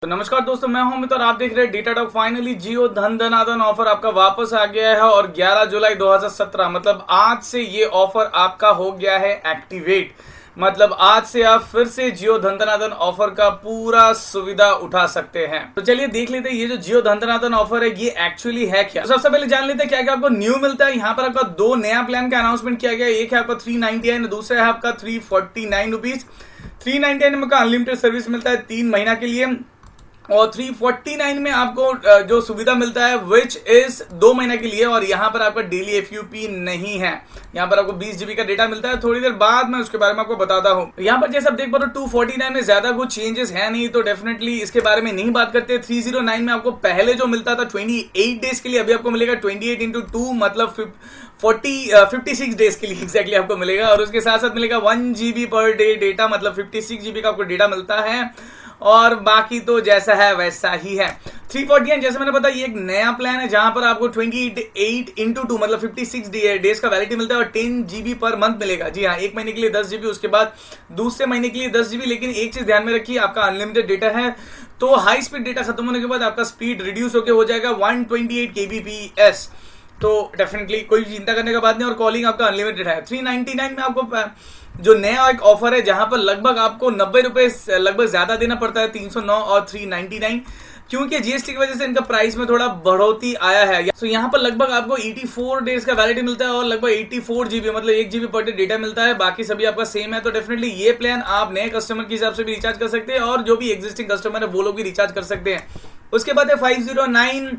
तो नमस्कार दोस्तों, मैं हूं अमित और आप देख रहे हैं डेटा टॉक। फाइनली जियो धन धनाधन ऑफर आपका वापस आ गया है और 11 जुलाई 2017 मतलब आज से ये ऑफर आपका हो गया है एक्टिवेट। मतलब आज से आप फिर से जियो धन धनाधन ऑफर का पूरा सुविधा उठा सकते हैं। तो चलिए देख लेते हैं ये जो जियो धन धनाधन ऑफर है ये एक्चुअली है क्या। तो सबसे पहले जान लेते हैं क्या क्या आपको न्यू मिलता है। यहाँ पर आपका दो नया प्लान का अनाउंसमेंट किया गया है। एक है आपका 399, दूसरा है आपका 349 रुपीज। 399 में का अनलिमिटेड सर्विस मिलता है 3 महीना के लिए और 349 में आपको जो सुविधा मिलता है विच इज 2 महीने के लिए। और यहाँ पर आपका डेली एफयूपी नहीं है। यहाँ पर आपको 20 जीबी का डेटा मिलता है। थोड़ी देर बाद मैं उसके बारे में आपको बताता हूँ। यहाँ पर जैसे आप देख पा रहे हो 249 में ज्यादा कुछ चेंजेस है नहीं, तो डेफिनेटली इसके बारे में नहीं बात करते। 309 में आपको पहले जो मिलता था 28 डेज के लिए, अभी आपको मिलेगा 28 इंटू 2 मतलब 56 डेज के लिए एग्जैक्टली आपको मिलेगा। और उसके साथ साथ मिलेगा 1 GB पर डे डेटा, मतलब 56 GB का आपको डेटा मिलता है। और बाकी तो जैसा है वैसा ही है। 349 जैसे मैंने बताया ये एक नया प्लान है जहां पर आपको 28 इंटू 2 मतलब 56 डेज का वैलिडिटी मिलता है और 10 GB पर मंथ मिलेगा। जी हाँ, एक महीने के लिए 10 GB, उसके बाद दूसरे महीने के लिए 10 GB। लेकिन एक चीज ध्यान में रखिए, आपका अनलिमिटेड डेटा है तो हाई स्पीड डेटा खत्म होने के बाद आपका स्पीड रिड्यूस होकर हो जाएगा 128 kbps। तो डेफिनेटली कोई चिंता करने का बात नहीं। और कॉलिंग आपका अनलिमिटेड है। 399 में आपको जो नया एक ऑफर है जहां पर लगभग आपको 90 रुपए लगभग ज्यादा देना पड़ता है, 309 और 399, क्योंकि जीएसटी की वजह से इनका प्राइस में थोड़ा बढ़ोतरी आया है। तो यहाँ पर लगभग आपको 84 डेज का वैलिडिटी मिलता है और लगभग 84 GB मतलब 1 GB पर डे डेटा मिलता है। बाकी सभी आपका सेम है। तो डेफिनेटली ये प्लान आप नए कस्टमर के हिसाब से भी रिचार्ज कर सकते हैं और जो भी एग्जिस्टिंग कस्टमर है वो लोग भी रिचार्ज कर सकते हैं। उसके बाद है 509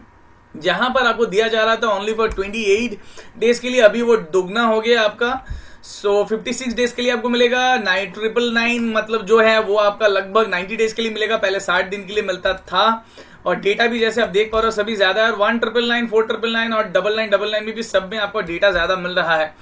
जहां पर आपको दिया जा रहा था ओनली फॉर 28 डेज के लिए, अभी वो दुगना हो गया आपका। 56 डेज के लिए आपको मिलेगा 999 मतलब जो है वो आपका लगभग 90 डेज के लिए मिलेगा। पहले 60 दिन के लिए मिलता था और डेटा भी जैसे आप देख पा रहे हो सभी ज्यादा है। और 1999, 4999 और 9999 में भी सब में आपको डेटा ज्यादा मिल रहा है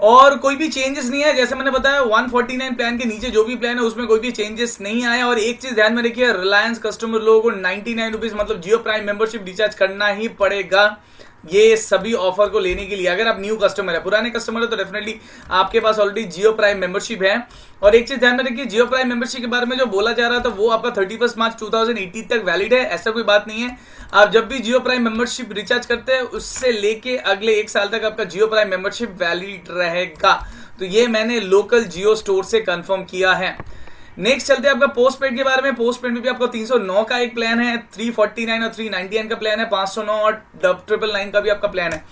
और कोई भी चेंजेस नहीं है। जैसे मैंने बताया 149 प्लान के नीचे जो भी प्लान है उसमें कोई भी चेंजेस नहीं आया। और एक चीज ध्यान में रखिए, रिलायंस कस्टमर लोगों को 99 रुपीज मतलब जियो प्राइम मेंबरशिप रिचार्ज करना ही पड़ेगा ये सभी ऑफर को लेने के लिए। अगर आप न्यू कस्टमर है, पुराने कस्टमर है तो डेफिनेटली आपके पास ऑलरेडी जियो प्राइम मेंबरशिप है। और एक चीज ध्यान में रखिए, जियो प्राइम मेंबरशिप के बारे में जो बोला जा रहा था वो आपका 31 मार्च 2018 तक वैलिड है। ऐसा कोई बात नहीं है। आप जब भी जियो प्राइम मेंबरशिप रिचार्ज करते हैं उससे लेके अगले 1 साल तक आपका जियो प्राइम मेंबरशिप वैलिड रहेगा। तो ये मैंने लोकल जियो स्टोर से कंफर्म किया है। नेक्स्ट चलते हैं आपका पोस्ट पेड के बारे में। पोस्ट पेड में भी आपको 309 का एक प्लान है, 349 और 399 का प्लान है, 509 और 999 का भी आपका प्लान है।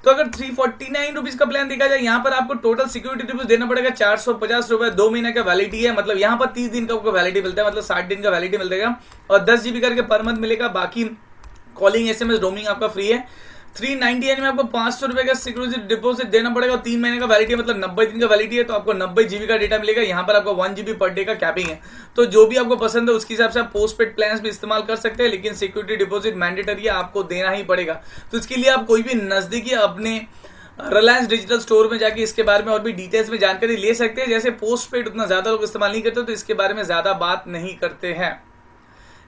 तो अगर 349 रुपीज का प्लान देखा जाए, यहाँ पर आपको टोटल सिक्योरिटी डिपॉजिट देना पड़ेगा 450 रुपए, 2 महीने का वैलिडिटी है। मतलब यहाँ पर 30 दिन का आपको वैलिडिटी मिलता है, मतलब 60 दिन का वैलिडिटी मिलेगा और 10 GB करके पर मंथ मिलेगा। बाकी कॉलिंग SMS रोमिंग आपका फ्री है। 399 में आपको 500 रुपए का सिक्योरिटी डिपॉजिट देना पड़ेगा और 3 महीने का वैलिडिटी मतलब 90 दिन का वैलिडिटी है। तो आपको 90 GB का डेटा मिलेगा। यहाँ पर आपको 1 GB पर डे का कैपिंग है। तो जो भी आपको पसंद है उसके हिसाब से आप पोस्ट पेड प्लान भी इस्तेमाल कर सकते हैं, लेकिन सिक्योरिटी डिपॉजिट मैंडेटरी है, आपको देना ही पड़ेगा। तो इसके लिए आप कोई भी नजदीकी अपने रिलायंस डिजिटल स्टोर में जाके इसके बारे में और भी डिटेल्स में जानकारी ले सकते हैं। जैसे पोस्ट पेड उतना ज्यादा लोग इस्तेमाल नहीं करते तो इसके बारे में ज्यादा बात नहीं करते हैं।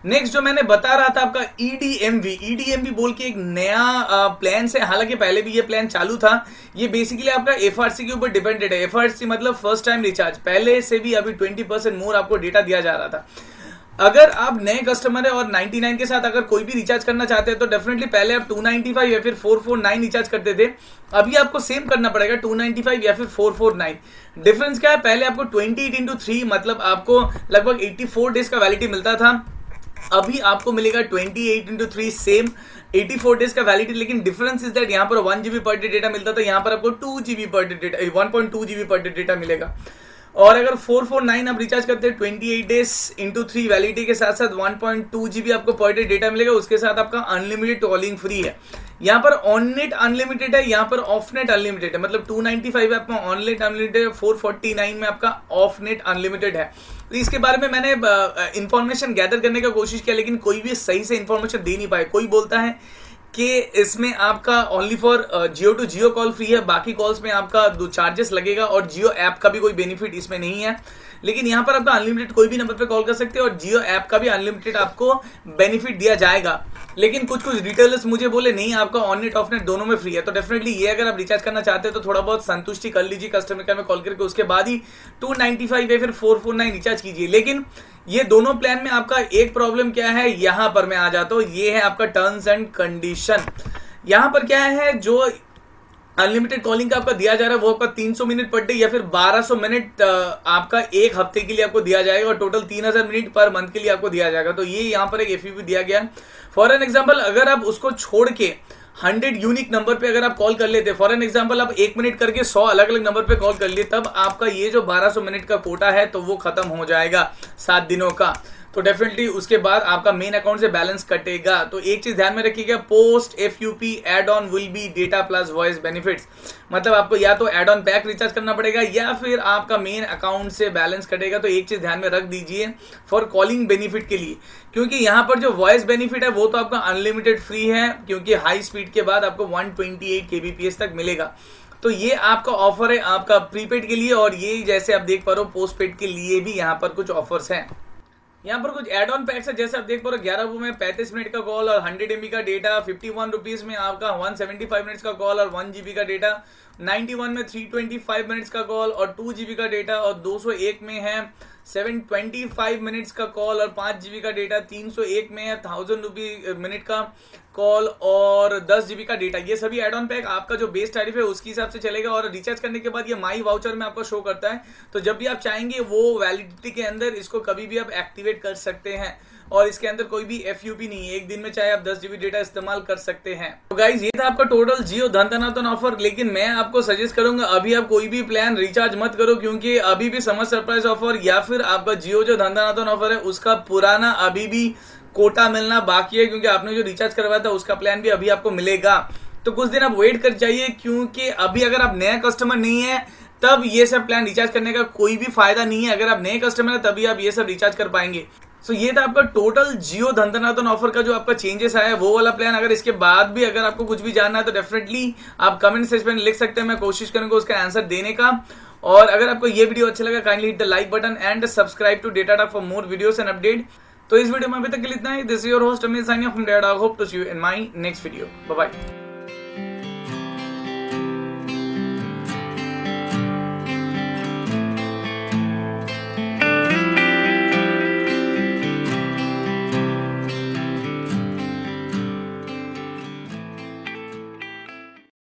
नेक्स्ट जो मैंने बता रहा था आपका EDMV बोल के एक नया प्लान से, हालांकि पहले भी ये प्लान चालू था। ये बेसिकली आपका FRC के ऊपर डिपेंडेड है। FRC मतलब फर्स्ट टाइम रिचार्ज, पहले से भी अभी 20% मोर आपको डेटा दिया जा रहा था। अगर आप नए कस्टमर है और 99 के साथ अगर कोई भी रिचार्ज करना चाहते हैं तो डेफिनेटली पहले आप 295 या फिर 449 रिचार्ज करते थे, अभी आपको सेम करना पड़ेगा 295 या फिर 449। डिफरेंस क्या है, पहले आपको 28 इंटू 3 मतलब आपको लगभग 84 डेज का वैलिडिटी मिलता था, अभी आपको मिलेगा 28 इंटू 3 सेम 84 डेज का वैलिडिटी। लेकिन डिफरेंस इज दैट यहाँ पर 1 GB पर डे डेटा मिलता था, यहाँ पर आपको 2 GB per day data 1.2 GB per day data मिलेगा। और अगर 449 आप रिचार्ज करते हैं 28 डेज इंटू 3 वैलिडिटी के साथ साथ 1.2 GB आपको पर डे डेटा मिलेगा। उसके साथ आपका अनलिमिटेड कॉलिंग फ्री है। यहाँ पर ऑन नेट अनलिमिटेड है, यहाँ पर ऑफ नेट अनलिमिटेड है। मतलब 295 आपका ऑन नेट अनलिमिटेड है, 449 में आपका ऑफ नेट अनलिमिटेड है। तो इसके बारे में मैंने इंफॉर्मेशन गैदर करने का कोशिश किया लेकिन कोई भी सही से इंफॉर्मेशन दे नहीं पाए। कोई बोलता है कि इसमें आपका only for Jio to Jio call free है, बाकी कॉल्स में आपका 2 चार्जेस लगेगा और जियो ऐप का भी कोई बेनिफिट इसमें नहीं है। लेकिन यहाँ पर आपका अनलिमिटेड कोई भी नंबर पे कॉल कर सकते हैं और जियो ऐप का भी अनलिमिटेड आपको बेनिफिट दिया जाएगा। लेकिन कुछ कुछ रिटेलर्स मुझे बोले नहीं आपका ऑन नेट ऑफ नेट दोनों में फ्री है। तो डेफिनेटली ये अगर आप रिचार्ज करना चाहते हैं तो थोड़ा बहुत संतुष्टि कर लीजिए कस्टमर केयर में कॉल करके, उसके बाद ही 295 या फिर 449 रिचार्ज कीजिए। लेकिन ये दोनों प्लान में आपका एक प्रॉब्लम क्या है, यहां पर मैं आ जाता हूं, ये है आपका टर्म्स एंड कंडीशन। यहां पर क्या है, जो अनलिमिटेड कॉलिंग का आपका दिया जा रहा है वो आपका 300 मिनट पर डे या फिर 1200 मिनट आपका एक हफ्ते के लिए आपको दिया जाएगा और टोटल 3000 मिनट पर मंथ के लिए आपको दिया जाएगा। तो ये यहाँ पर एक एफयूपी दिया गया है। फॉर एन एग्जांपल अगर आप उसको छोड़ के 100 यूनिक नंबर पे अगर आप कॉल कर लेते, फॉर एन एग्जांपल आप 1 मिनट करके 100 अलग अलग नंबर पे कॉल कर लिए, तब आपका ये जो 1200 मिनट का कोटा है तो वो खत्म हो जाएगा 7 दिनों का। तो डेफिनेटली उसके बाद आपका मेन अकाउंट से बैलेंस कटेगा। तो एक चीज ध्यान में रखिएगा, post FUP add on will be data plus voice benefits. मतलब आपको या तो एड ऑन पैक रिचार्ज करना पड़ेगा या फिर आपका मेन अकाउंट से बैलेंस कटेगा। तो एक चीज ध्यान में रख दीजिए फॉर कॉलिंग बेनिफिट के लिए, क्योंकि यहां पर जो वॉइस बेनिफिट है वो तो आपका अनलिमिटेड फ्री है, क्योंकि हाई स्पीड के बाद आपको 128 kbps तक मिलेगा। तो ये आपका ऑफर है आपका प्रीपेड के लिए, और ये जैसे आप देख पा रहे हो पोस्ट पेड के लिए भी यहाँ पर कुछ ऑफर्स हैं। यहाँ पर कुछ एड ऑन पैक्स है, जैसे आप देख पा रहे हो 11 रुपए में 35 मिनट का कॉल और 100 MB का डेटा, 51 रुपीज में आपका 175 मिनट्स का कॉल और 1 GB का डेटा, 91 में 325 मिनट्स का कॉल और 2 GB का डेटा, और 201 में है 725 मिनट्स का कॉल और 5 GB का डेटा, 301 में है 1000 रुपये मिनट का कॉल और 10 GB का डेटा। ये सभी एड ऑन पैक आपका जो बेस टैरिफ है उसके हिसाब से चलेगा, और रिचार्ज करने के बाद ये माई वाउचर में आपको शो करता है। तो जब भी आप चाहेंगे वो वैलिडिटी के अंदर इसको कभी भी आप एक्टिवेट कर सकते हैं, और इसके अंदर कोई भी एफयूपी नहीं है, एक दिन में चाहे आप 10 GB डेटा इस्तेमाल कर सकते हैं। तो गाइज ये था आपका टोटल जियो धन धनातन ऑफर। लेकिन मैं आपको सजेस्ट करूंगा अभी आप कोई भी प्लान रिचार्ज मत करो, क्योंकि अभी भी समर सरप्राइज ऑफर या फिर आपका जियो जो धन धनातन ऑफर है उसका पुराना अभी भी कोटा मिलना बाकी है, क्योंकि आपने जो रिचार्ज करवाया था उसका प्लान भी अभी आपको मिलेगा। तो कुछ दिन आप वेट कर जाइए, क्योंकि अभी अगर आप नया कस्टमर नहीं है तब ये सब प्लान रिचार्ज करने का कोई भी फायदा नहीं है। अगर आप नए कस्टमर है तभी आप ये सब रिचार्ज कर पाएंगे। सो ये था आपका टोटल जियो धन धनातन ऑफर का जो आपका चेंजेस आया है वो वाला प्लान। अगर इसके बाद भी अगर आपको कुछ भी जानना है तो डेफिनेटली आप कमेंट सेक्शन में लिख सकते हैं, मैं कोशिश करूंगा उसका आंसर देने का। और अगर आपको ये वीडियो अच्छा लगा kindly hit the like button and subscribe to Data Talk for more videos and update. तो इस वीडियो में अभी तक के लिए इतना ही। This is your host Amit signing off from Data Talk. Hope to see you in my next video. Bye bye.